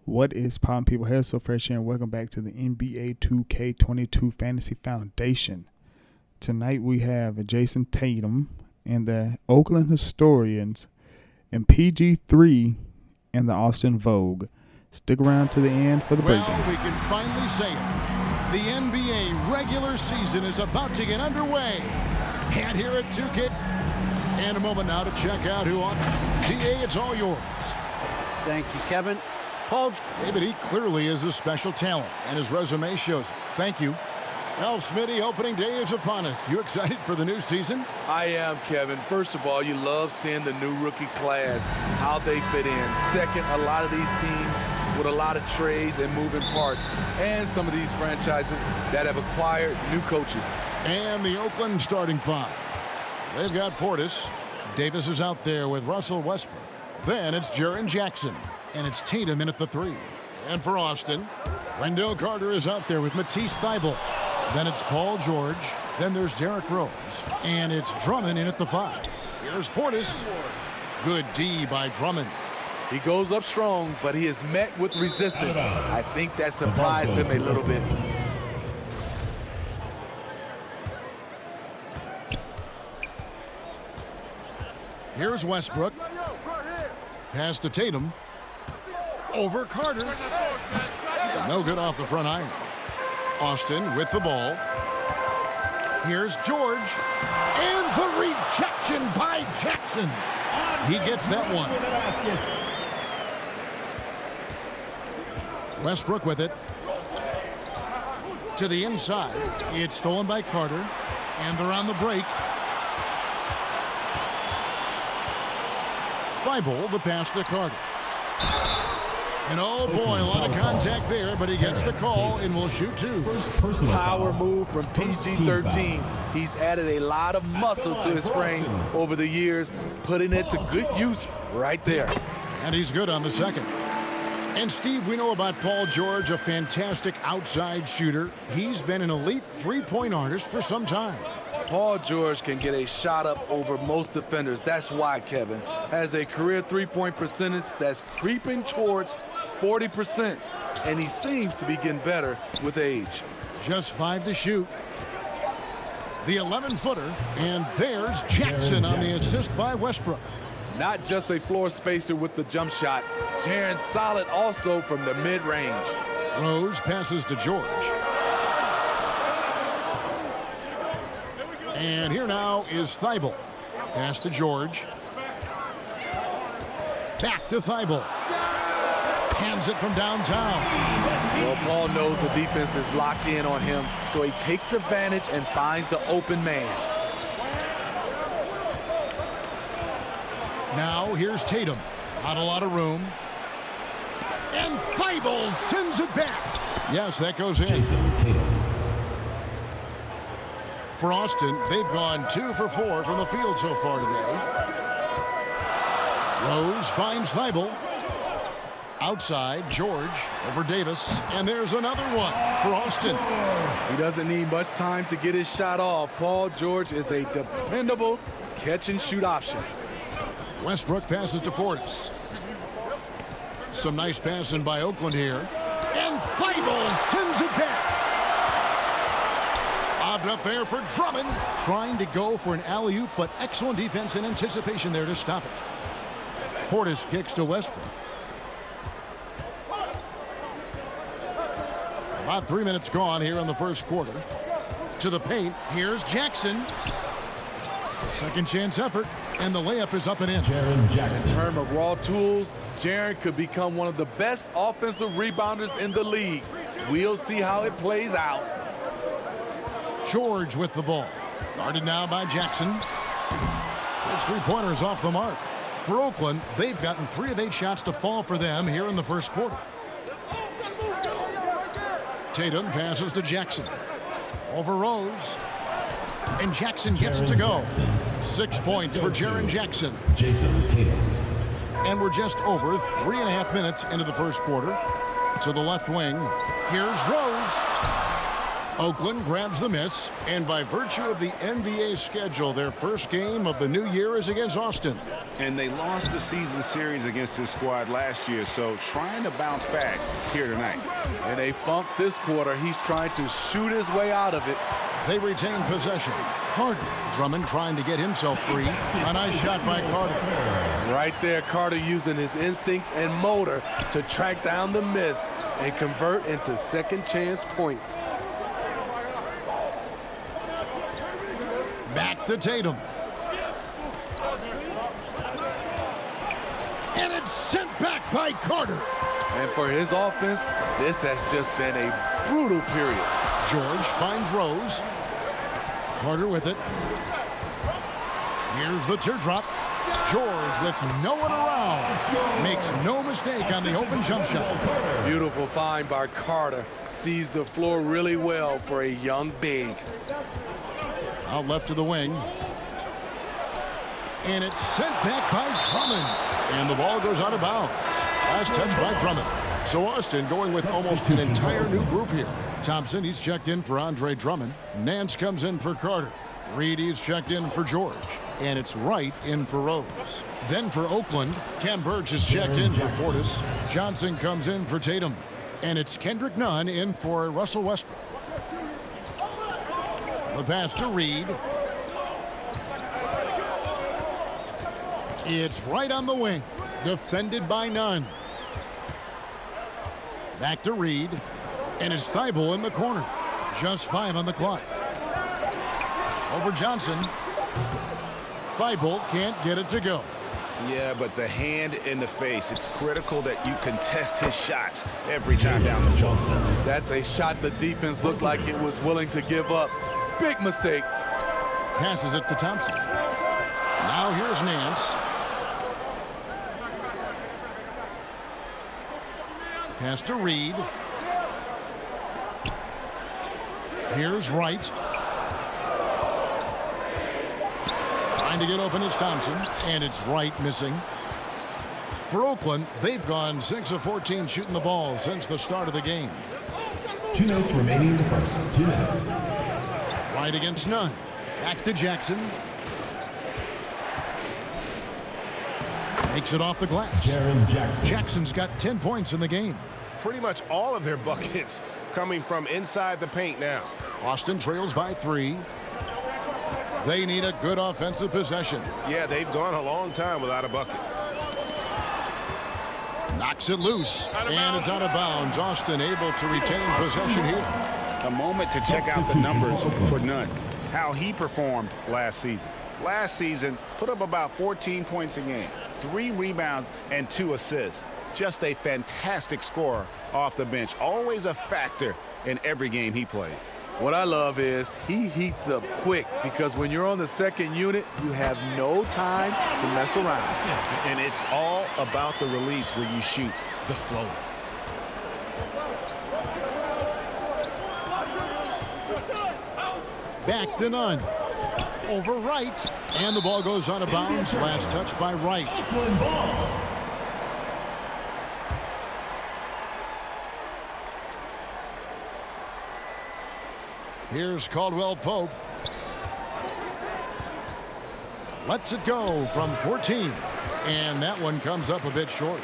What is poppin', people? Hair So Fresh here, and welcome back to the NBA 2K22 Fantasy Foundation. Tonight we have Jason Tatum and the Oakland Historians and PG3 and the Austin Vogue. Stick around to the end for the breakdown. Well, we can finally say it. The NBA regular season is about to get underway. And here at 2K, and a moment now to check out who on DA, it's all yours. Thank you, Kevin. Paul. David, he clearly is a special talent, and his resume shows it. Thank you. Well, Smitty, opening day is upon us. You excited for the new season? I am, Kevin. First of all, you love seeing the new rookie class, how they fit in. Second, a lot of these teams with a lot of trades and moving parts, and some of these franchises that have acquired new coaches. And the Oakland starting five. They've got Portis. Davis is out there with Russell Westbrook. Then it's Jaren Jackson. And it's Tatum in at the three. And for Austin, Wendell Carter is out there with Matisse Thybulle. Then it's Paul George. Then there's Derrick Rose. And it's Drummond in at the five. Here's Portis. Good D by Drummond. He goes up strong, but he is met with resistance. I think that surprised him a little bit. Here's Westbrook. Pass to Tatum. Over Carter. No good off the front iron. Austin with the ball. Here's George. And the rejection by Jackson. He gets that one. Westbrook with it. To the inside. It's stolen by Carter. And they're on the break. Thybulle, the pass to Carter. And oh boy, a lot of contact there, but he gets the call and will shoot two. Power move from PG3. He's added a lot of muscle to his frame over the years, putting it to good use right there. And he's good on the second. And Steve, we know about Paul George, a fantastic outside shooter. He's been an elite three-point artist for some time. Paul George can get a shot up over most defenders. That's why Kevin has a career three-point percentage that's creeping towards 40%, and he seems to be getting better with age. Just 5 to shoot. The 11-footer, and there's Jackson on the assist by Westbrook. Not just a floor spacer with the jump shot. Jaren's solid also from the mid-range. Rose passes to George. And here now is Thybulle. Pass to George. Back to Thybulle. Hands it from downtown. Well, Paul knows the defense is locked in on him, so he takes advantage and finds the open man. Now here's Tatum. Not a lot of room. And Thybulle sends it back. Yes, that goes in. For Austin, they've gone 2 for 4 from the field so far today. Rose finds Thybulle. Outside, George over Davis. And there's another one for Austin. He doesn't need much time to get his shot off. Paul George is a dependable catch-and-shoot option. Westbrook passes to Portis. Some nice passing by Oakland here. And Thybulle sends it back. Up there for Drummond, trying to go for an alley-oop, but excellent defense and anticipation there to stop it. Portis kicks to Westbrook. About 3 minutes gone here in the first quarter. To the paint, here's Jackson. A second chance effort, and the layup is up and in. In terms of raw tools, Jaren could become one of the best offensive rebounders in the league. We'll see how it plays out. George with the ball. Guarded now by Jackson. Those three-pointers off the mark. For Oakland, they've gotten 3 of 8 shots to fall for them here in the first quarter. Tatum passes to Jackson. Over Rose. And Jackson gets it to go. 6 points for Jaren Jackson. And we're just over 3.5 minutes into the first quarter. To the left wing. Here's Rose. Oakland grabs the miss, and by virtue of the NBA schedule, their first game of the new year is against Austin. And they lost the season series against this squad last year, so trying to bounce back here tonight. And they funked this quarter. He's trying to shoot his way out of it. They retain possession. Carter. Drummond trying to get himself free. A nice shot by Carter. Right there, Carter using his instincts and motor to track down the miss and convert into second chance points. Back to Tatum. And it's sent back by Carter. And for his offense, this has just been a brutal period. George finds Rose. Carter with it. Here's the teardrop. George with no one around. Makes no mistake on the open jump shot. Beautiful find by Carter. Sees the floor really well for a young big. Out left to the wing. And it's sent back by Drummond. And the ball goes out of bounds. Last touch by Drummond. So Austin going with almost an entire new group here. Thompson, he's checked in for Andre Drummond. Nance comes in for Carter. Reed, he's checked in for George. And it's Wright in for Rose. Then for Oakland, Ken Burge is checked in for Portis. Johnson comes in for Tatum. And it's Kendrick Nunn in for Russell Westbrook. The pass to Reed. It's right on the wing. Defended by Nunn. Back to Reed. And it's Thibault in the corner. Just 5 on the clock. Over Johnson. Thibault can't get it to go. Yeah, but the hand in the face, it's critical that you contest his shots every time down the floor. That's a shot the defense looked like it was willing to give up. Big mistake. Passes it to Thompson. Now here's Nance. Pass to Reed. Here's Wright. Trying to get open is Thompson, and it's Wright missing. For Oakland, they've gone 6 of 14 shooting the ball since the start of the game. 2 minutes remaining in the first. 2 minutes. Wright against Nunn. Back to Jackson. Makes it off the glass. Jackson's got 10 points in the game. Pretty much all of their buckets coming from inside the paint now. Austin trails by 3. They need a good offensive possession. Yeah, they've gone a long time without a bucket. Knocks it loose, and it's out of bounds. Austin able to retain possession here. A moment to check out the numbers for Nunn. How he performed last season. Last season, put up about 14 points a game, 3 rebounds, and 2 assists. Just a fantastic scorer off the bench. Always a factor in every game he plays. What I love is he heats up quick because when you're on the second unit, you have no time to mess around. And it's all about the release where you shoot the floater. Back to Nunn. Over Wright. And the ball goes out of bounds. Last touch by Wright. Here's Caldwell Pope. Lets it go from 14. And that one comes up a bit short.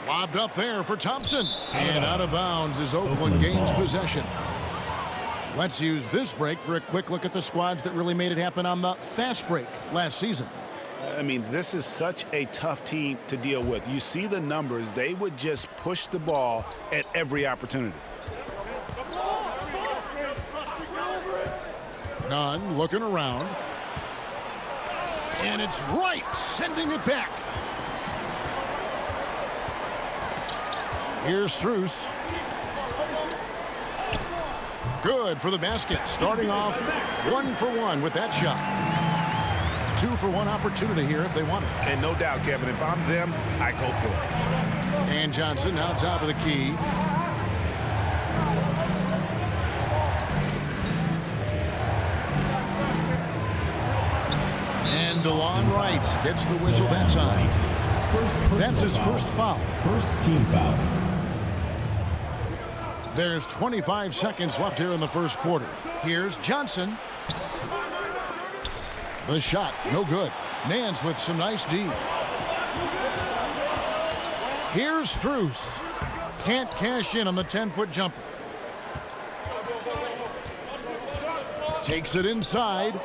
Lobbed up there for Thompson. And out of bounds as Oakland gains possession. Let's use this break for a quick look at the squads that really made it happen on the fast break last season. I mean, this is such a tough team to deal with. You see the numbers. They would just push the ball at every opportunity. Nunn looking around. And it's Wright sending it back. Here's Strus. Good for the basket. Starting off 1 for 1 with that shot. 2 for 1 opportunity here if they want it. And no doubt, Kevin, if I'm them, I go for it. And Johnson now top of the key. And DeLon Wright gets the whistle that time. That's his first foul. First team foul. There's 25 seconds left here in the first quarter. Here's Johnson. The shot, no good. Nance with some nice D. Here's Strus. Can't cash in on the 10-foot jumper. Takes it inside.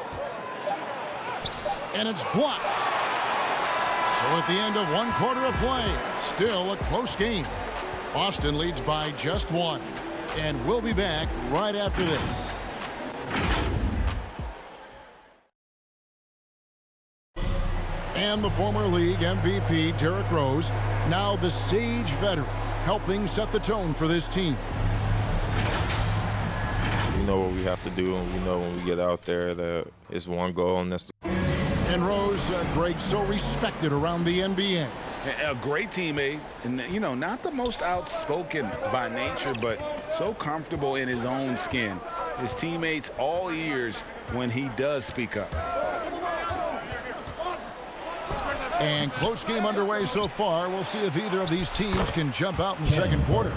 And it's blocked. So at the end of 1 quarter of play, still a close game. Austin leads by just 1. And we'll be back right after this. And the former league MVP, Derrick Rose, now the Sage veteran, helping set the tone for this team. We know what we have to do, and we know when we get out there that it's one goal, and that's And Rose, Greg, so respected around the NBA. A great teammate, and not the most outspoken by nature, but so comfortable in his own skin. His teammates all ears when he does speak up. And close game underway so far. We'll see if either of these teams can jump out in the second quarter.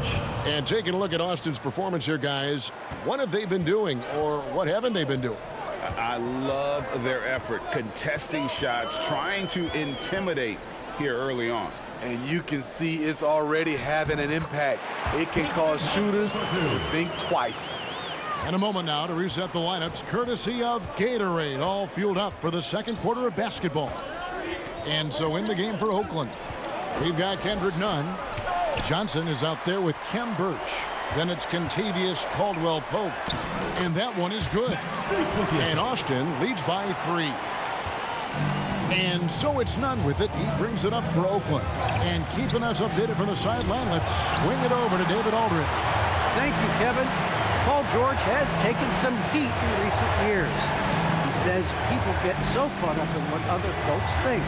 And taking a look at Austin's performance here, guys, what have they been doing, or what haven't they been doing? I love their effort, contesting shots, trying to intimidate here early on. And you can see it's already having an impact. It can cause shooters to think twice. And a moment now to reset the lineups, courtesy of Gatorade, all fueled up for the second quarter of basketball. And so in the game for Oakland, we've got Kendrick Nunn. Johnson is out there with Kem Birch. Then it's Kentavious Caldwell-Pope. And that one is good. And Austin leads by 3. And so it's Nunn with it. He brings it up for Oakland. And keeping us updated from the sideline, let's swing it over to David Aldridge. Thank you, Kevin. Paul George has taken some heat in recent years. He says people get so caught up in what other folks think.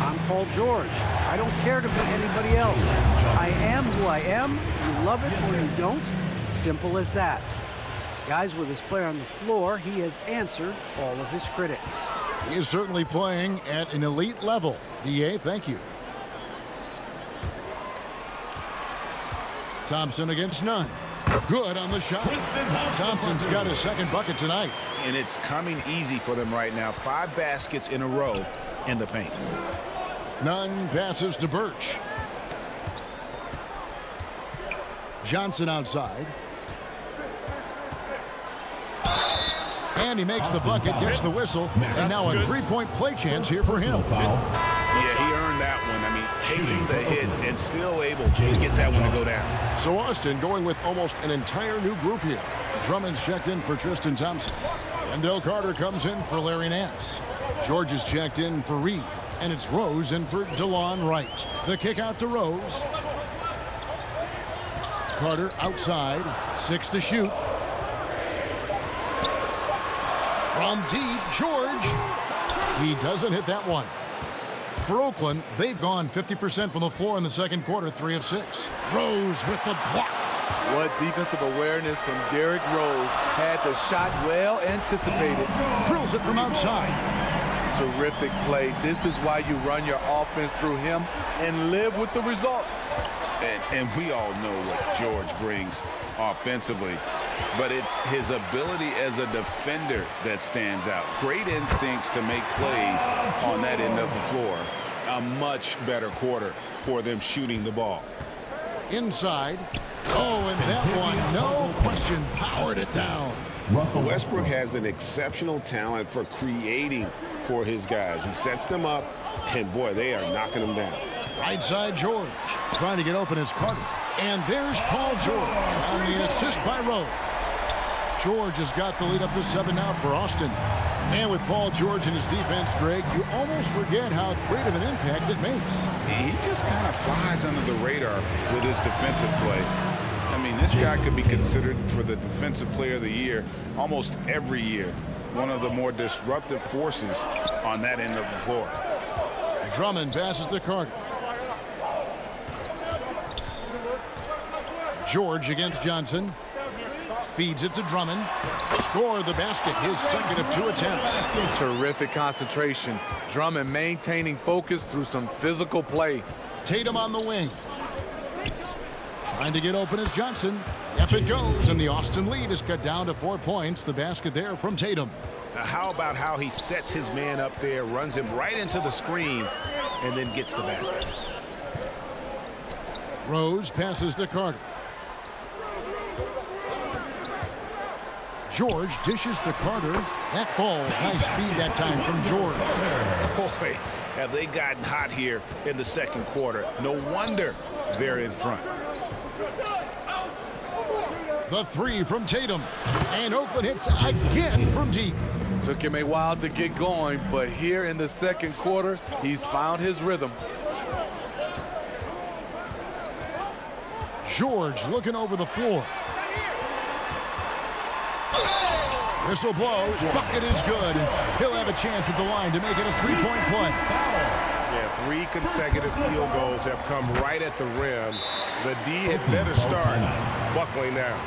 I'm Paul George. I don't care to be anybody else. I am who I am. You love it or you don't. Simple as that. Guys, with his player on the floor, he has answered all of his critics. He is certainly playing at an elite level. DA, thank you. Thompson against Nunn. Good on the shot. Thompson's got his second bucket tonight. And it's coming easy for them right now. 5 baskets in a row in the paint. Nunn passes to Birch. Johnson outside. And he makes the bucket, gets the whistle, and now a 3-point play chance here for him. Yeah, he earned that one. I mean, taking the hit and still able to get that one to go down. So Austin going with almost an entire new group here. Drummond's checked in for Tristan Thompson. Wendell Carter comes in for Larry Nance. George is checked in for Reed. And it's Rose in for DeLon Wright. The kick out to Rose. Carter outside. 6 to shoot. From deep, George. He doesn't hit that one. For Oakland, they've gone 50% from the floor in the second quarter, 3 of 6. Rose with the block. What defensive awareness from Derrick Rose. Had the shot well anticipated. Drills it from outside. Terrific play. This is why you run your offense through him and live with the results. And we all know what George brings offensively, but it's his ability as a defender that stands out. Great instincts to make plays on that end of the floor. A much better quarter for them shooting the ball. Inside. Oh, and that one, no question, powered it down. Russell Westbrook has an exceptional talent for creating for his guys. He sets them up, and boy, they are knocking them down. Right side, George. Trying to get open is Carter. And there's Paul George on the assist by Rose. George has got the lead up to 7 now for Austin. And with Paul George and his defense, Greg, you almost forget how great of an impact it makes. He just kind of flies under the radar with his defensive play. I mean, this guy could be considered for the Defensive Player of the Year almost every year. One of the more disruptive forces on that end of the floor. Drummond passes to Carter. George against Johnson. Feeds it to Drummond. Score the basket, his second of 2 attempts. Terrific concentration. Drummond maintaining focus through some physical play. Tatum on the wing. Trying to get open is Johnson. Up it goes, and the Austin lead is cut down to 4 points. The basket there from Tatum. Now, how about how he sets his man up there, runs him right into the screen, and then gets the basket. Rose passes to Carter. George dishes to Carter. That falls. Nice speed that time from George. Boy, have they gotten hot here in the second quarter. No wonder they're in front. The three from Tatum. And Oakland hits again from deep. Took him a while to get going, but here in the second quarter, he's found his rhythm. George looking over the floor. Whistle blows. Bucket is good. He'll have a chance at the line to make it a three-point play. Yeah, 3 consecutive field goals have come right at the rim. The D had better start buckling down.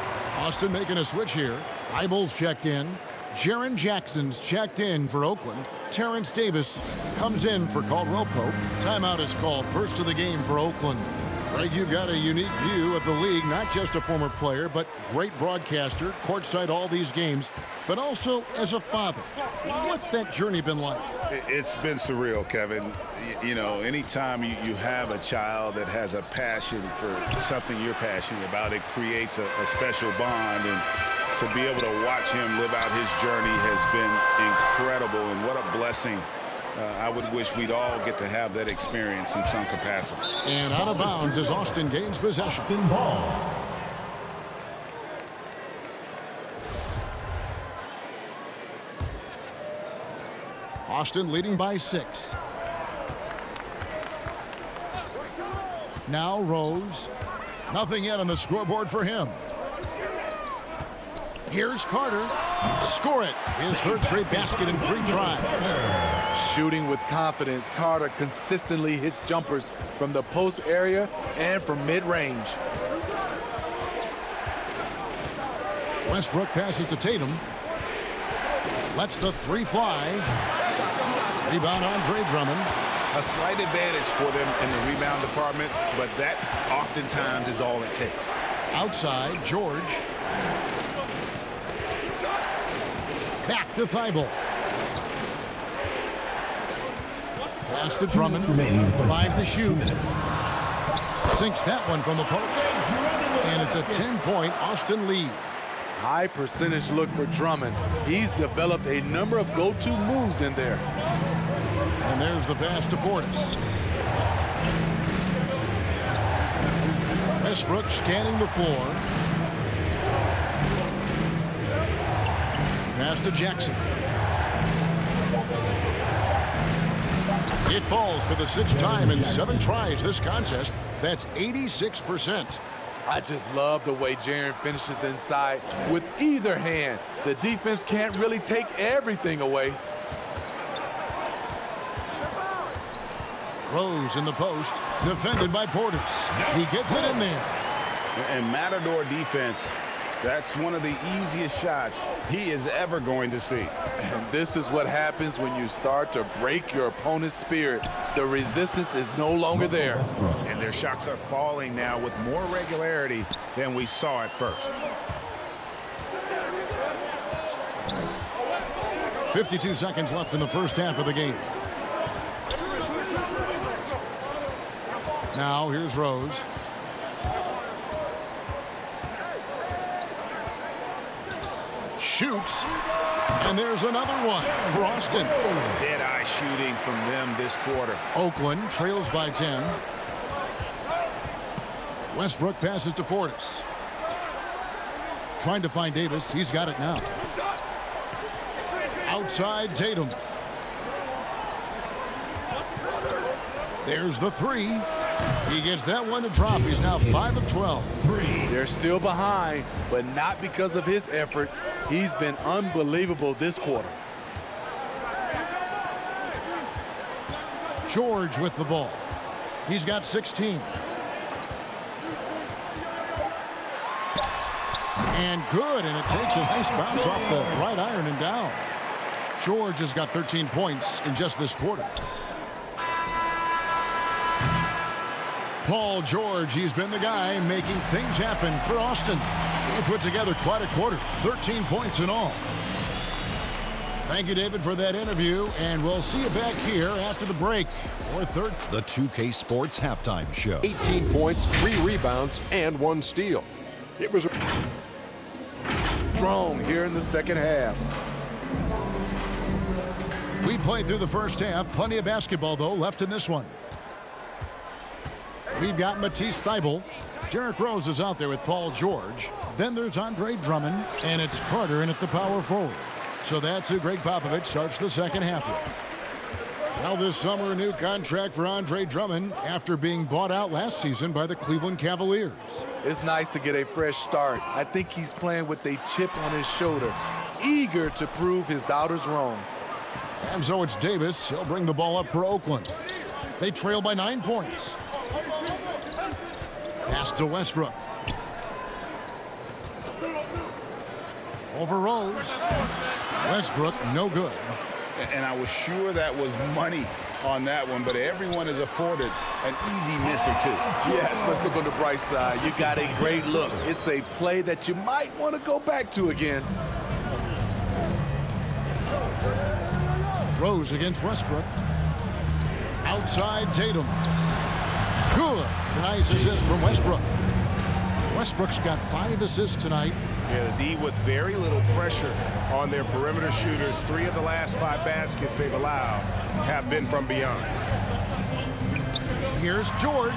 Austin making a switch here. Eibel's checked in. Jaren Jackson's checked in for Oakland. Terrence Davis comes in for Caldwell Pope. Timeout is called. First of the game for Oakland. Greg, you've got a unique view of the league, not just a former player, but great broadcaster, courtside all these games, but also as a father. What's that journey been like? It's been surreal, Kevin. You know, anytime you have a child that has a passion for something you're passionate about, it creates a special bond. And to be able to watch him live out his journey has been incredible, and what a blessing. I would wish we'd all get to have that experience in some capacity. And out of bounds as Austin gains possession. Austin ball. Austin leading by 6. Now Rose. Nothing yet on the scoreboard for him. Here's Carter. Score it. His third straight basket in 3 tries. Shooting with confidence, Carter consistently hits jumpers from the post area and from mid-range. Westbrook passes to Tatum. Lets the 3 fly. Rebound Andre Drummond. A slight advantage for them in the rebound department, but that oftentimes is all it takes. Outside, George. Back to Thibault. Pass to Drummond. 5 to shoot. Sinks that one from the post. And it's a 10-point Austin lead. High percentage look for Drummond. He's developed a number of go-to moves in there. And there's the pass to Portis. Westbrook scanning the floor. Pass to Jackson. It falls for the 6th time in 7 tries this contest. That's 86%. I just love the way Jaren finishes inside with either hand. The defense can't really take everything away. Rose in the post, defended by Portis. He gets it in there. And Matador defense, that's one of the easiest shots he is ever going to see. And this is what happens when you start to break your opponent's spirit. The resistance is no longer there. And their shots are falling now with more regularity than we saw at first. 52 seconds left in the first half of the game. Now here's Rose. Shoots. And there's another one for Austin. Dead-eye shooting from them this quarter. Oakland trails by 10. Westbrook passes to Portis. Trying to find Davis. He's got it now. Outside Tatum. There's the 3. He gets that one to drop. He's now 5 of 12. They're still behind, but not because of his efforts. He's been unbelievable this quarter. George with the ball. He's got 16. And good, and it takes a nice bounce off the right iron and down. George has got 13 points in just this quarter. Paul George, he's been the guy making things happen for Austin. He put together quite a quarter, 13 points in all. Thank you, David, for that interview, and we'll see you back here after the break for third. The 2K Sports Halftime Show. 18 points, 3 rebounds, and 1 steal. It was strong here in the second half. We played through the first half. Plenty of basketball, though, left in this one. We've got Matisse Thybulle. Derrick Rose is out there with Paul George. Then there's Andre Drummond, and it's Carter in at the power forward. So that's who Greg Popovich starts the second half with. Now this summer, a new contract for Andre Drummond after being bought out last season by the Cleveland Cavaliers. It's nice to get a fresh start. I think he's playing with a chip on his shoulder, eager to prove his doubters wrong. And so it's Davis. He'll bring the ball up for Oakland. They trail by 9 points. Pass to Westbrook. Over Rose. Westbrook, no good. And I was sure that was money on that one, but everyone is afforded an easy miss or two. Yes, let's look on the bright side. You got a great look. It's a play that you might want to go back to again. Rose against Westbrook. Outside Tatum. Good. Nice assist from Westbrook. Westbrook's got 5 assists tonight. Yeah, the D with very little pressure on their perimeter shooters. 3 of the last 5 baskets they've allowed have been from beyond. Here's George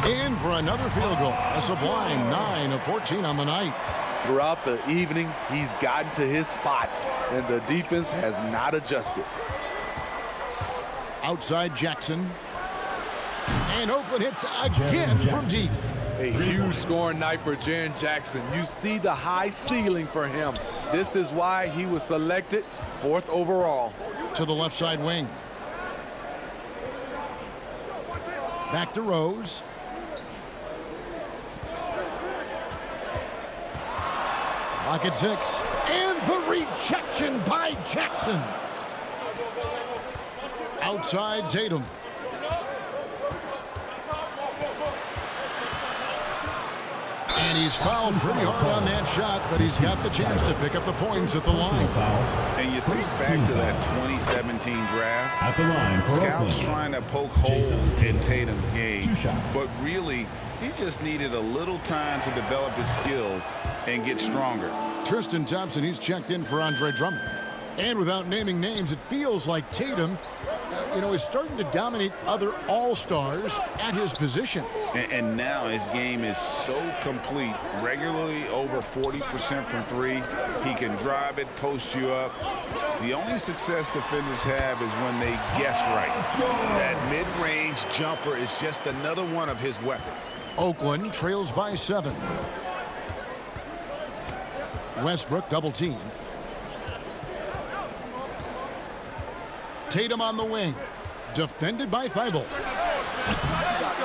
in for another field goal. A sublime 9 of 14 on the night. Throughout the evening, he's gotten to his spots, and the defense has not adjusted. Outside Jackson. And Oakland hits again from deep. A huge scoring night for Jaren Jackson. You see the high ceiling for him. This is why he was selected 4th overall. To the left side wing. Back to Rose. Lock at 6. And the rejection by Jackson. Outside Tatum. And he's fouled pretty hard on that shot, but he's got the chance to pick up the points at the line. And you think back to that 2017 draft. At the line, Scouts trying to poke holes in Tatum's game. But really, he just needed a little time to develop his skills and get stronger. Tristan Thompson, he's checked in for Andre Drummond. And without naming names, it feels like Tatum, is starting to dominate other all-stars at his position. And now his game is so complete. Regularly over 40% from 3. He can drive it, post you up. The only success defenders have is when they guess right. That mid-range jumper is just another one of his weapons. Oakland trails by 7. Westbrook double team. Tatum on the wing. Defended by Thybulle.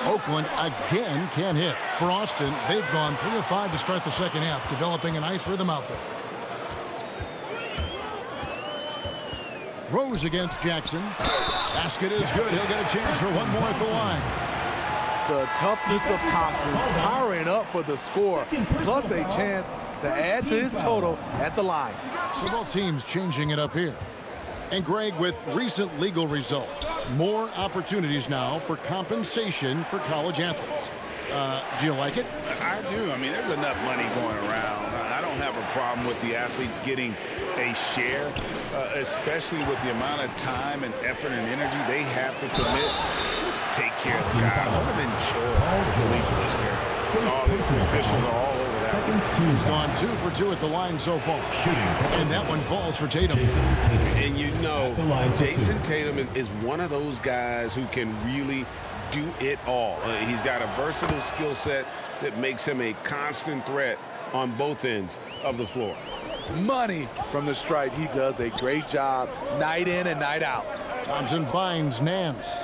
Oakland again can't hit. For Austin, they've gone 3 of 5 to start the second half, developing a nice rhythm out there. Rose against Jackson. Basket is good. He'll get a chance for one more at the line. The toughness of Thompson powering up for the score, plus a chance to add to his total at the line. So both teams changing it up here. And Greg, with recent legal results, more opportunities now for compensation for college athletes. Do you like it? I do. I mean, there's enough money going around. I don't have a problem with the athletes getting a share, especially with the amount of time and effort and energy they have to commit. Just take care of the guys. Let them enjoy the relationship. All these officials are all over that. He's gone 2 for 2 at the line so far. And that one falls for Tatum. And Jason Tatum is one of those guys who can really do it all. He's got a versatile skill set that makes him a constant threat on both ends of the floor. Money from the stripe. He does a great job night in and night out. Thompson finds Nance.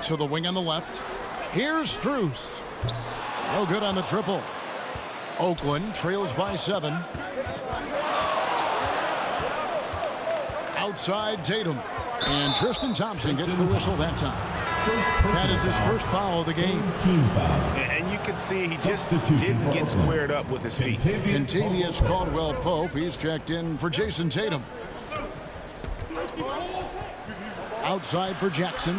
To the wing on the left. Here's Strus. No good on the triple. Oakland trails by 7. Outside Tatum. And Tristan Thompson gets the whistle that time. That is his first foul of the game. Team foul. And you can see he just didn't get squared up with his feet. Contavious Caldwell-Pope, he's checked in for Jason Tatum. Outside for Jackson.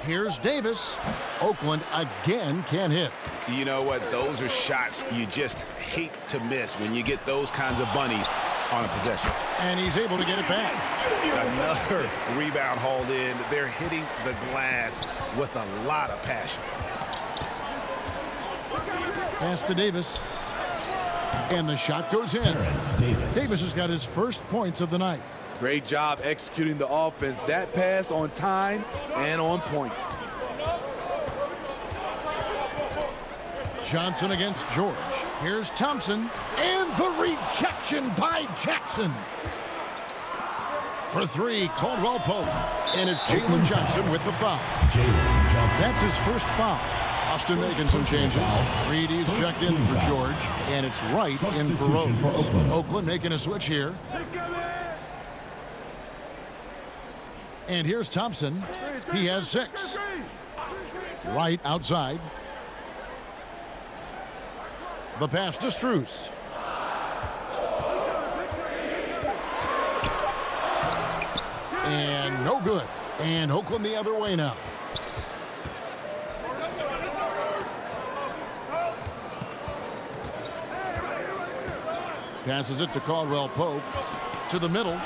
Here's Davis. Oakland again can't hit. You know what? Those are shots you just hate to miss when you get those kinds of bunnies on a possession. And he's able to get it back. Another rebound hauled in. They're hitting the glass with a lot of passion. Pass to Davis. And the shot goes in. Davis has got his first points of the night. Great job executing the offense. That pass on time and on point. Johnson against George. Here's Thompson. And the rejection by Jackson. For three, Caldwell-Pope. And it's Jalen Johnson with the foul. That's his first foul. Austin making some changes. Reed is checked in for George. And it's Wright in for Rose. Oakland making a switch here. And here's Thompson. He has 6. Wright outside. The pass to Strus. And no good. And Oakland the other way now. Passes it to Caldwell-Pope. To the middle.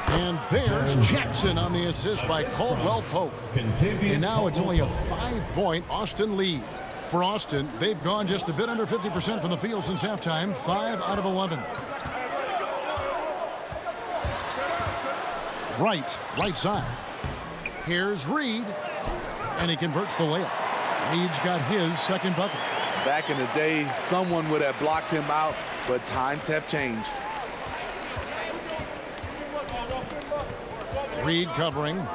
And there's Jackson on the assist by Caldwell-Pope. And now it's only a 5-point Austin lead. For Austin, they've gone just a bit under 50% from the field since halftime. 5 out of 11. Right side. Here's Reed. And he converts the layup. Reed's got his second bucket. Back in the day, someone would have blocked him out, but times have changed. Reed covering.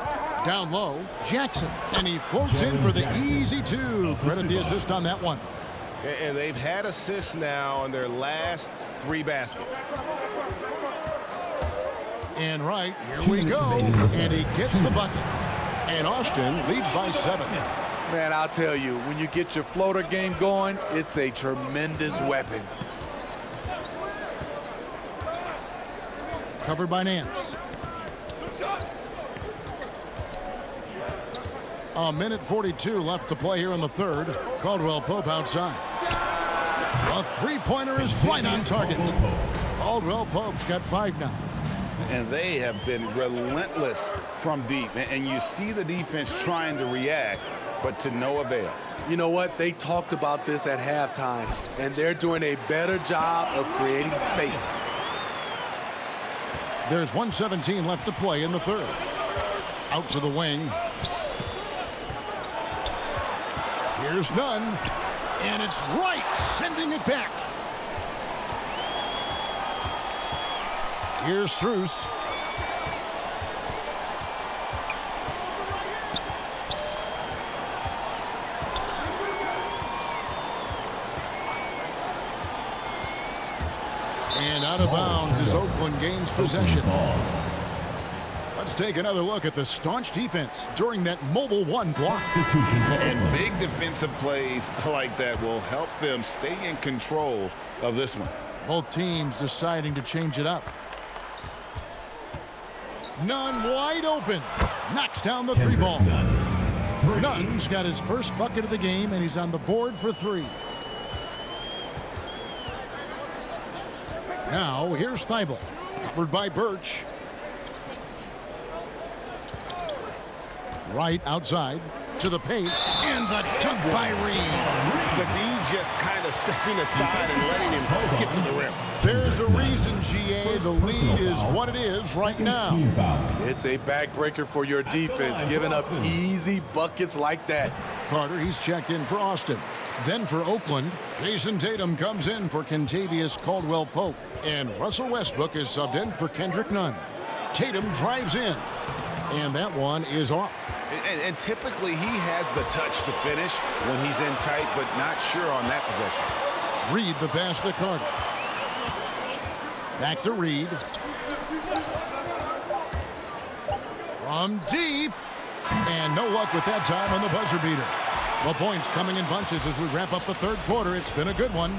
Down low, Jackson. And he floats in for the easy 2. Credit the assist on that one. And they've had assists now on their last 3 baskets. And right, here we go. And he gets the bucket. And Austin leads by 7. Man, I'll tell you, when you get your floater game going, it's a tremendous weapon. Covered by Nance. A minute 42 left to play here in the third. Caldwell-Pope outside. A three-pointer is right on target. Caldwell-Pope's got 5 now. And they have been relentless from deep. And you see the defense trying to react, but to no avail. You know what? They talked about this at halftime, and they're doing a better job of creating space. There's 1:17 left to play in the third. Out to the wing. Here's Nunn, and it's Wright sending it back. Here's Strus. And out of bounds as Oakland gains possession. Let's take another look at the staunch defense during that mobile 1 block. And big defensive plays like that will help them stay in control of this one. Both teams deciding to change it up. Nunn wide open. Knocks down the 3 ball. Nunn's got his first bucket of the game, and he's on the board for 3. Now, here's Thibault. Covered by Birch. Right outside to the paint, and the dunk by Reed. The D just kind of stepping aside and letting him get to the rim. There's a reason, GA. The lead is what it is right now. It's a backbreaker for your defense, giving up easy buckets like that. Carter, he's checked in for Austin. Then for Oakland, Jason Tatum comes in for Contavious Caldwell-Pope. And Russell Westbrook is subbed in for Kendrick Nunn. Tatum drives in. And that one is off. And typically he has the touch to finish when he's in tight, but not sure on that possession. Reed the pass to Carter. Back to Reed. from deep. And no luck with that time on the buzzer beater. The points coming in bunches as we wrap up the third quarter. It's been a good one.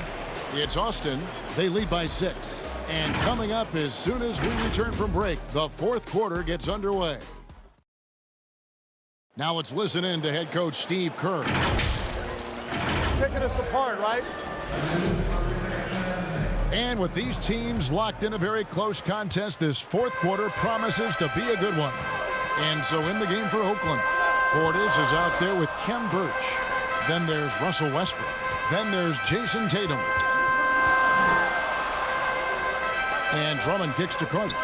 It's Austin. They lead by 6. And coming up as soon as we return from break, the fourth quarter gets underway. Now let's listen in to head coach Steve Kerr. Picking us apart, right? And with these teams locked in a very close contest, this fourth quarter promises to be a good one. And so in the game for Oakland, Portis is out there with Kem Birch. Then there's Russell Westbrook. Then there's Jason Tatum. And Drummond kicks to Carter.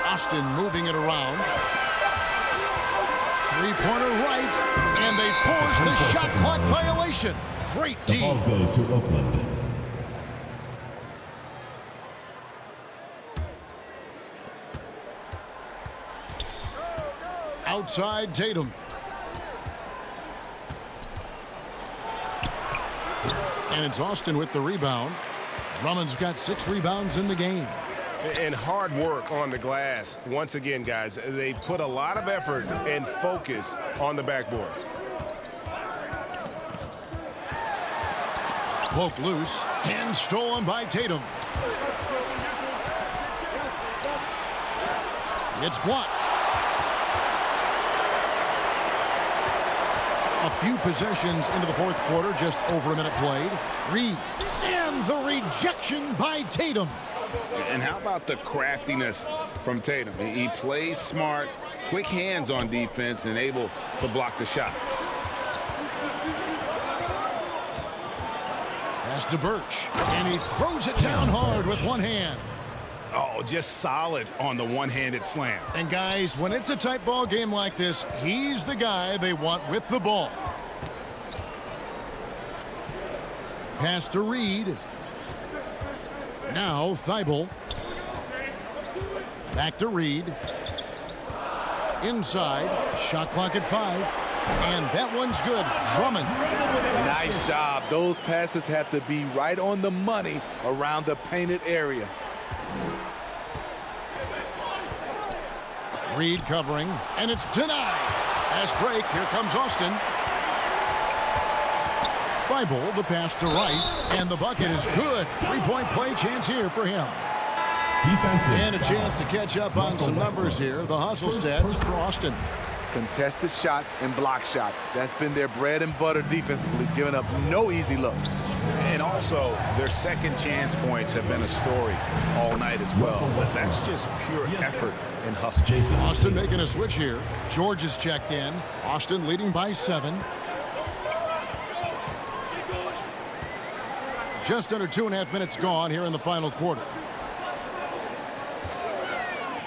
Austin moving it around. Three-pointer right. And they force the shot clock violation. Great D. The ball goes to Oakland. Outside Tatum. And it's Austin with the rebound. Drummond's got 6 rebounds in the game. And hard work on the glass. Once again, guys, they put a lot of effort and focus on the backboard. Poke loose and stolen by Tatum. It's blocked. A few possessions into the fourth quarter, just over a minute played. Reed, and the rejection by Tatum. And how about the craftiness from Tatum? He plays smart, quick hands on defense, and able to block the shot. Pass to Birch, and he throws it down hard with one hand. Oh, just solid on the one-handed slam. And guys, when it's a tight ball game like this, he's the guy they want with the ball. Pass to Reed. Now Thibault. Back to Reed. Inside. Shot clock at 5. And that one's good. Drummond. Nice job. Those passes have to be right on the money around the painted area. Reed covering, and it's denied. Fast break. Here comes Austin. Thibault, the pass to right, and the bucket is good. Three-point play chance here for him. Defensive. And a chance to catch up on some numbers here. The hustle stats for Austin. Contested shots and block shots. That's been their bread and butter defensively, giving up no easy looks. And also, their second chance points have been a story all night as well. That's just pure effort and hustle. Austin making a switch here. George is checked in. Austin leading by 7. Just under 2.5 minutes gone here in the final quarter.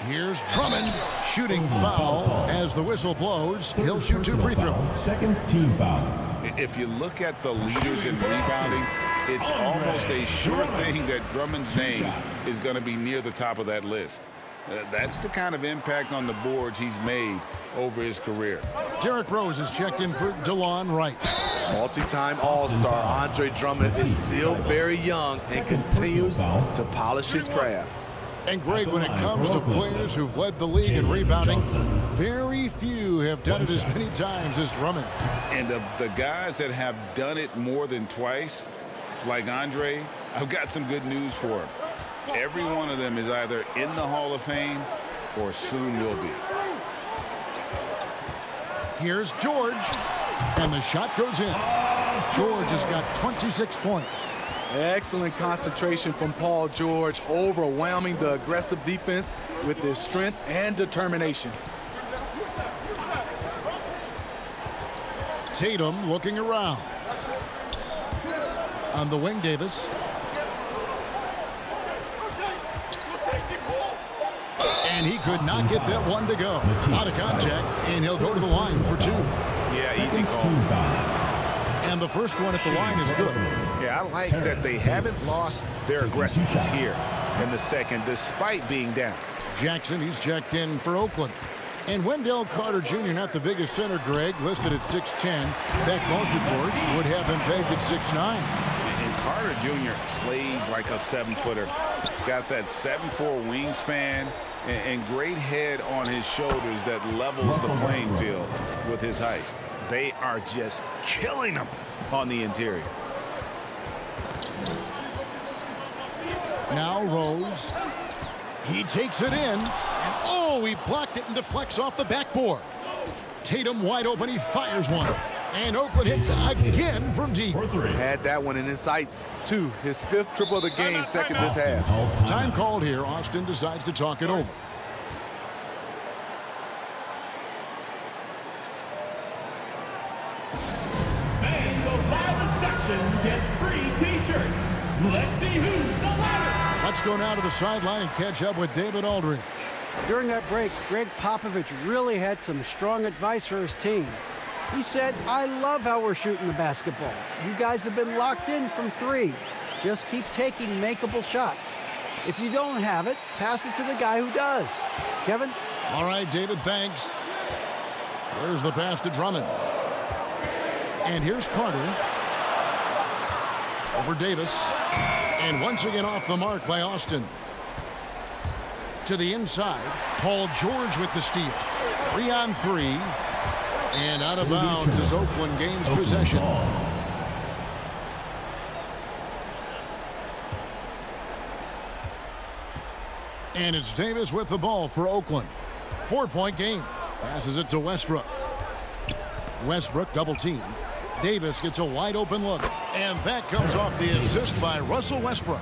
Here's Drummond shooting foul as the whistle blows. He'll shoot 2 free throws. Second team foul. If you look at the leaders in rebounding, it's almost a sure thing that Drummond's name is going to be near the top of that list. That's the kind of impact on the boards he's made over his career. Derrick Rose is checked in for DeLon Wright. Multi-time All-Star Andre Drummond is still very young and continues to polish his craft. And Greg, when it comes to players who've led the league in rebounding, very few have done it as many times as Drummond. And of the guys that have done it more than twice, like Andre, I've got some good news for him. Every one of them is either in the Hall of Fame or soon will be. Here's George, and the shot goes in. George has got 26 points. Excellent concentration from Paul George, overwhelming the aggressive defense with his strength and determination. Tatum looking around. On the wing, Davis. And he could not get that one to go. Out of contact, and he'll go to the line for 2. Yeah, easy call. And the first one at the line is good. Yeah, I like that they haven't lost their aggressiveness here in the second, despite being down. Jackson, he's checked in for Oakland. And Wendell Carter Jr., not the biggest center, Greg, listed at 6'10". In fact, most reports would have him pegged at 6'9". And Carter Jr. plays like a 7-footer. Got that 7'4" wingspan and great head on his shoulders that levels the playing field with his height. They are just killing him on the interior. Now Rose. He takes it in. And oh, he blocked it and deflects off the backboard. Tatum wide open. He fires one. And Oakland hits again from deep. Had that one in his sights, too. His 5th triple of the game, second this half. Time called here. Austin decides to talk it over. Fans, the loudest section gets free T-shirts. Let's see who's the loudest. Let's go now to the sideline and catch up with David Aldridge. During that break, Greg Popovich really had some strong advice for his team. He said, I love how we're shooting the basketball. You guys have been locked in from 3. Just keep taking makeable shots. If you don't have it, pass it to the guy who does. Kevin? All right, David, thanks. There's the pass to Drummond. And here's Carter. Over Davis. And once again off the mark by Austin. To the inside. Paul George with the steal. 3 on 3. And out of bounds as Oakland gains possession. And it's Davis with the ball for Oakland. 4-point game. Passes it to Westbrook. Westbrook double team. Davis gets a wide open look. And that comes off the assist by Russell Westbrook.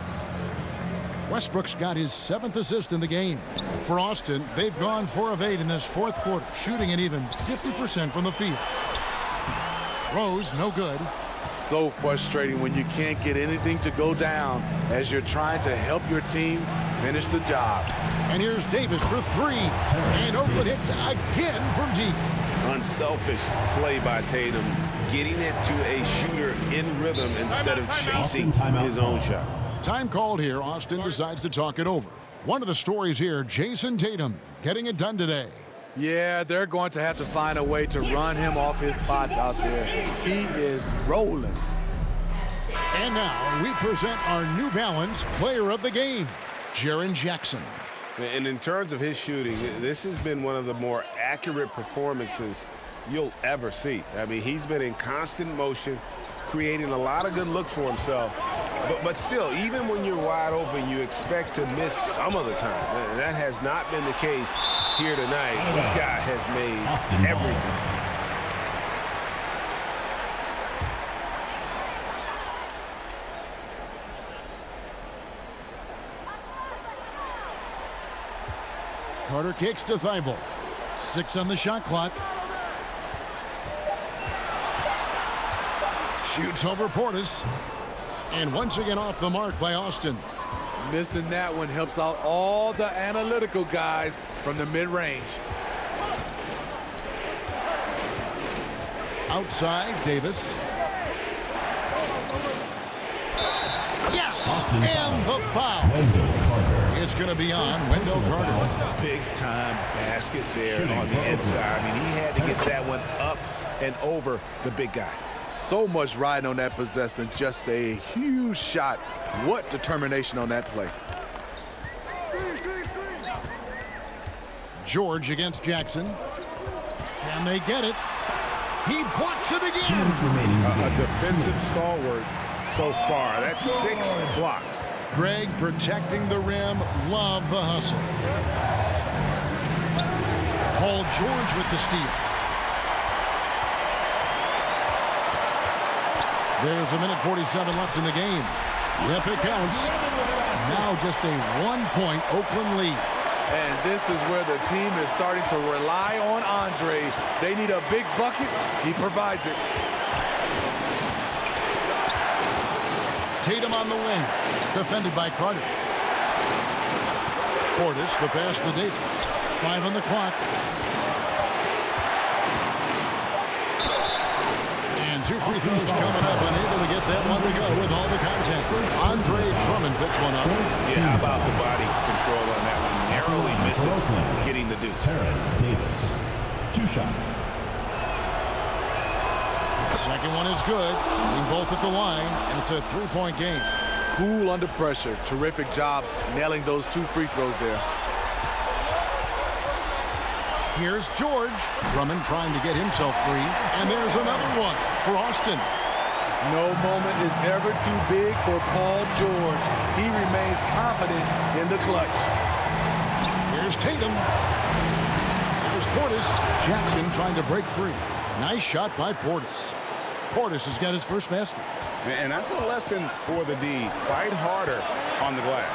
Westbrook's got his 7th assist in the game. For Austin, they've gone 4 of 8 in this 4th quarter, shooting at even 50% from the field. Rose, no good. So frustrating when you can't get anything to go down as you're trying to help your team finish the job. And here's Davis for 3. And Oakland hits again from deep. Unselfish play by Tatum, getting it to a shooter in rhythm instead of chasing his own shot. Time called here. Austin decides to talk it over. One of the stories here, Jason Tatum getting it done today. Yeah, they're going to have to find a way to run him off his spots out there. He is rolling. And now we present our New Balance player of the game, Jaren Jackson. And in terms of his shooting, this has been one of the more accurate performances you'll ever see. I mean, he's been in constant motion, creating a lot of good looks for himself. But still, even when you're wide open, you expect to miss some of the time. And that has not been the case here tonight. This guy has made everything. Carter kicks to Thibault. 6 on the shot clock. Shoots over Portis. And once again off the mark by Austin. Missing that one helps out all the analytical guys from the mid-range. Outside, Davis. Yes! Austin and the foul. It's going to be on Wendell Carter. Big-time basket there on the inside. I mean, he had to get that one up and over the big guy. So much riding on that possession. Just a huge shot. What determination on that play. George against Jackson. Can they get it? He blocks it again. A defensive stalwart so far. That's 6 blocks. Greg protecting the rim. Love the hustle. Paul George with the steal. There's a minute 47 left in the game. Yep, it counts. Now just a 1-point Oakland lead. And this is where the team is starting to rely on Andre. They need a big bucket. He provides it. Tatum on the wing. Defended by Carter. Portis, the pass to Davis. 5 on the clock. And 2 free throws coming up. Unable to get that one to go with all the contact. Andre Drummond picks one up. Yeah, how about the body control on that one? Narrowly misses getting the deuce. Terrence Davis. 2 shots. Second one is good. Being both at the line. And it's a 3-point game. Cool under pressure. Terrific job nailing those 2 free throws there. Here's George. Drummond trying to get himself free. And there's another one for Austin. No moment is ever too big for Paul George. He remains confident in the clutch. Here's Tatum. There's Portis. Jackson trying to break free. Nice shot by Portis. Portis has got his first basket. And that's a lesson for the D. Fight harder on the glass.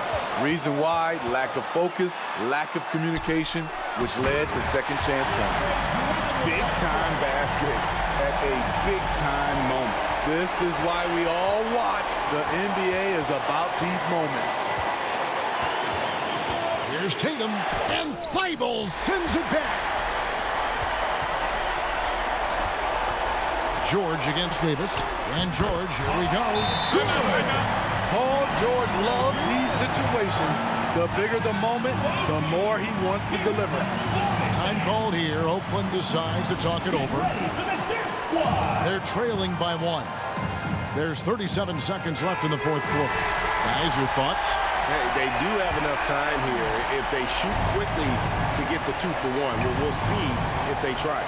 Reason why, lack of focus, lack of communication, which led to second chance points. Big time basket at a big time moment. This is why we all watch. The NBA is about these moments. Here's Tatum, and Thibault sends it back. George against Davis, and George, here we go. Paul George loves these situations. The bigger the moment, the more he wants to deliver. Time called here. Oakland decides to talk it over. They're trailing by 1. There's 37 seconds left in the fourth quarter. Guys, your thoughts? They do have enough time here if they shoot quickly to get the 2 for 1. We'll see if they try.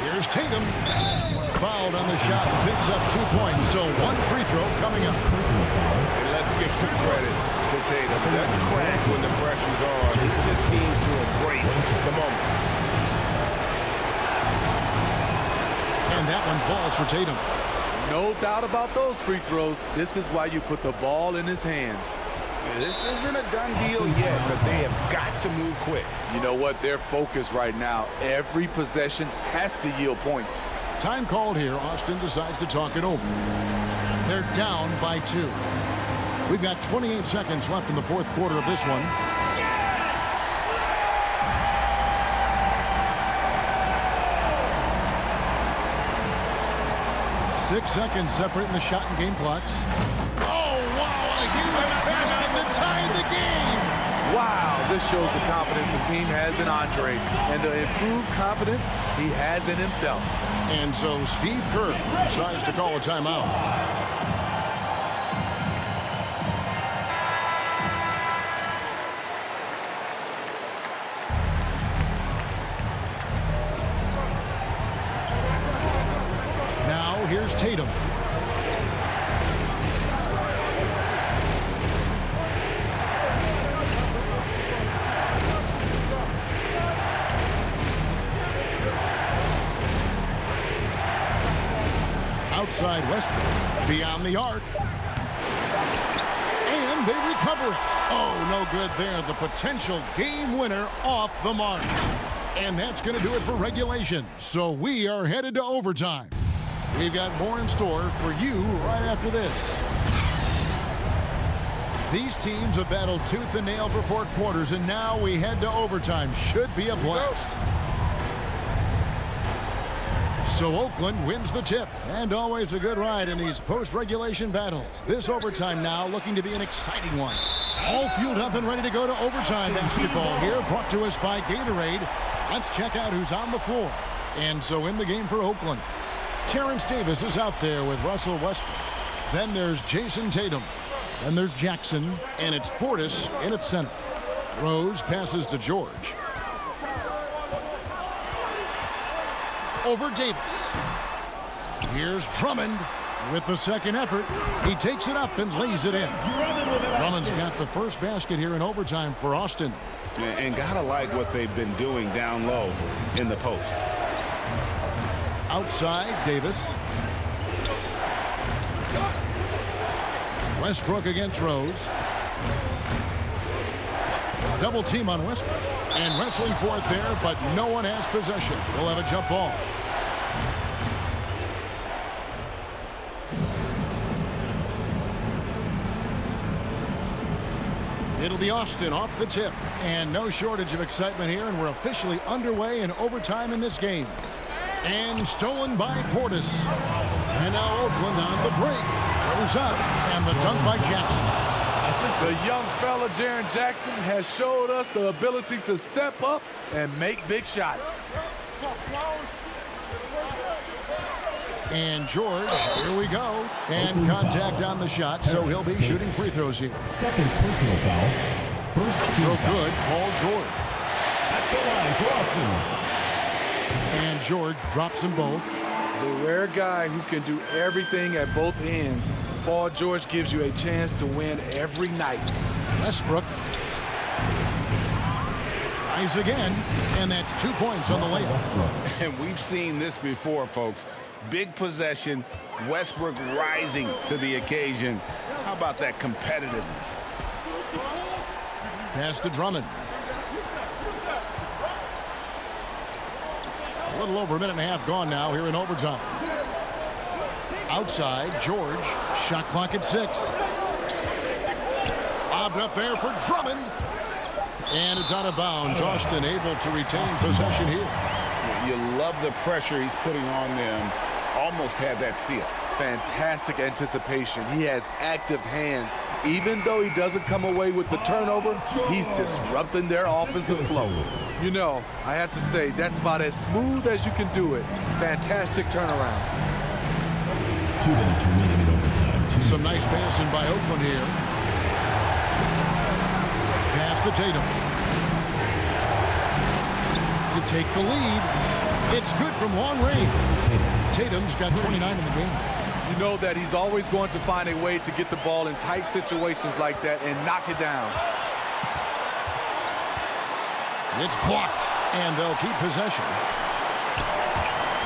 Here's Tatum. Fouled on the shot. Picks up 2 points. So 1 free throw coming up. And let's give some credit to Tatum. Doesn't crack when the pressure's on. He just seems to embrace the moment. And that one falls for Tatum. No doubt about those free throws. This is why you put the ball in his hands. This isn't a done deal yet, but they have got to move quick. You know what? They're focused right now. Every possession has to yield points. Time called here. Austin decides to talk it over. They're down by 2. We've got 28 seconds left in the fourth quarter of this one. Six seconds separating the shot and game clocks. Oh, wow, a huge basket to tie the game. Wow, this shows the confidence the team has in Andre and the improved confidence he has in himself. And so Steve Kerr decides to call a timeout. Here's Tatum. Outside Westbrook, beyond the arc. And they recover it. Oh, no good there. The potential game winner off the mark. And that's going to do it for regulation. So we are headed to overtime. We've got more in store for you right after this. These teams have battled tooth and nail for 4 quarters, and now we head to overtime. Should be a blast. So Oakland wins the tip, and always a good ride in these post-regulation battles. This overtime now looking to be an exciting one. All fueled up and ready to go to overtime basketball here, brought to us by Gatorade. Let's check out who's on the floor. And so in the game for Oakland, Terrence Davis is out there with Russell Westbrook. Then there's Jason Tatum. Then there's Jackson, and it's Portis in at center. Rose passes to George. Over Davis. Here's Drummond with the second effort. He takes it up and lays it in. Drummond's got the first basket here in overtime for Austin. And gotta like what they've been doing down low in the post. Outside, Davis. Westbrook against Rose. Double team on Westbrook. And wrestling for it there, but no one has possession. We'll have a jump ball. It'll be Austin off the tip. And no shortage of excitement here, and we're officially underway in overtime in this game. And stolen by Portis. And now Oakland on the break. Goes up, and the dunk by Jackson. The young fella, Jaren Jackson, has showed us the ability to step up and make big shots. And George, here we go. And contact on the shot, so he'll be shooting free throws here. Second personal foul. First team So foul. good, Paul George. At the line for Austin. And George drops them both. The rare guy who can do everything at both ends. Paul George gives you a chance to win every night. Westbrook tries again, and that's 2 points on the layup. And we've seen this before, folks. Big possession, Westbrook rising to the occasion. How about that competitiveness? Pass to Drummond. A little over a minute and a half gone now here in overtime. Outside, George. Shot clock at 6. Lobbed up there for Drummond. And it's out of bounds. Austin able to retain possession here. You love the pressure he's putting on them. Almost had that steal. Fantastic anticipation. He has active hands. Even though he doesn't come away with the turnover, he's disrupting their offensive flow. You know, I have to say, that's about as smooth as you can do it. Fantastic turnaround. 2 minutes remaining in overtime. Some nice passing by Oakland here. Pass to Tatum. To take the lead. It's good from long range. Tatum's got 29 in the game. You know that he's always going to find a way to get the ball in tight situations like that and knock it down. It's blocked, and they'll keep possession.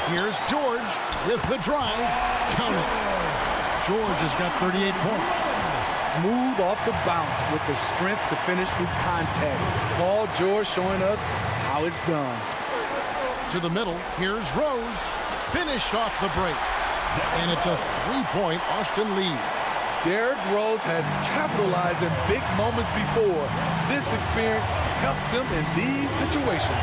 Here's George with the drive. Count it. George has got 38 points. Smooth off the bounce with the strength to finish through contact. Paul George showing us how it's done. To the middle, here's Rose. Finished off the break. And it's a 3-point Austin lead. Derrick Rose has capitalized in big moments before. This experience helps him in these situations.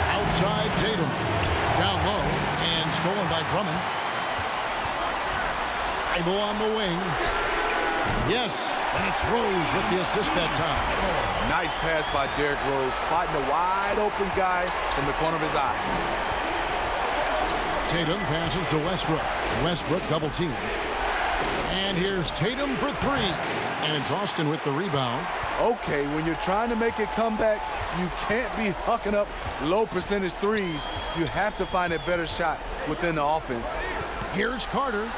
Outside Tatum. Down low and stolen by Drummond. Idle on the wing. Yes, and it's Rose with the assist that time. Nice pass by Derrick Rose, spotting the wide open guy from the corner of his eye. Tatum passes to Westbrook. Westbrook double team. And here's Tatum for 3. And it's Austin with the rebound. Okay, when you're trying to make a comeback, you can't be hucking up low percentage threes. You have to find a better shot within the offense. Here's Carter.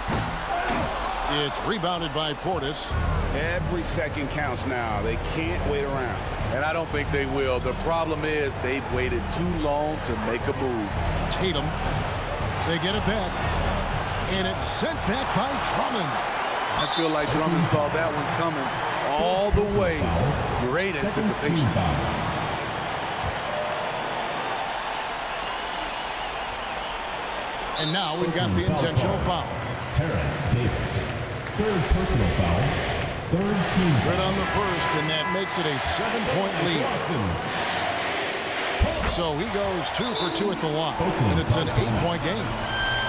It's rebounded by Portis. Every second counts now. They can't wait around. And I don't think they will. The problem is they've waited too long to make a move. Tatum. They get it back. And it's sent back by Drummond. I feel like Drummond saw that one coming all the way. Great anticipation. And now we've got the intentional foul. Terrence Davis. Third personal foul. Third team Good on the first, and that makes it a 7-point lead. So he goes 2 for 2 at the line, and it's an 8-point game.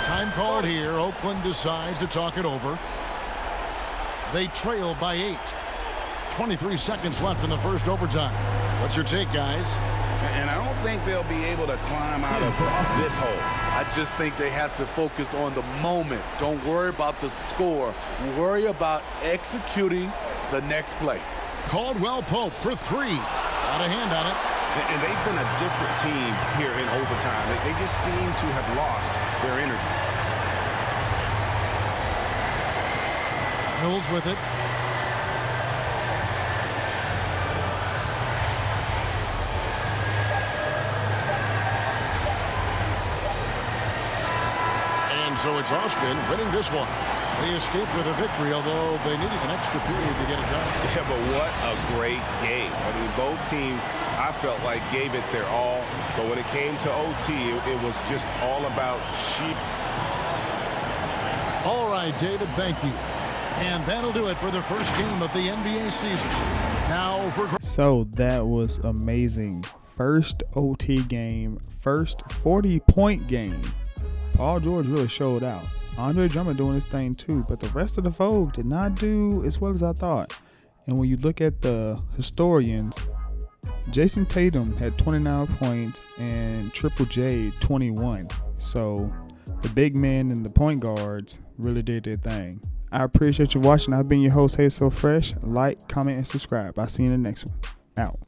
Time called here. Oakland decides to talk it over. They trail by 8. 23 seconds left in the first overtime. What's your take, guys? And I don't think they'll be able to climb out of this hole. I just think they have to focus on the moment. Don't worry about the score. Worry about executing the next play. Caldwell Pope for 3. Got a hand on it. And they've been a different team here in overtime. They just seem to have lost their energy. Mills with it. And so it's Austin winning this one. They escaped with a victory, although they needed an extra period to get it done. Yeah, but what a great game. I mean, both teams, I felt like, gave it their all. But when it came to OT, it was just all about sheep. All right, David, thank you. And that'll do it for the first game of the NBA season. Now for... So that was amazing. First OT game, first 40-point game. Paul George really showed out. Andre Drummond doing his thing too, but the rest of the folk did not do as well as I thought. And when you look at the historians, Jason Tatum had 29 points and Triple J 21. So the big men and the point guards really did their thing. I appreciate you watching. I've been your host, Hey So Fresh. Like, comment, and subscribe. I'll see you in the next one. Out.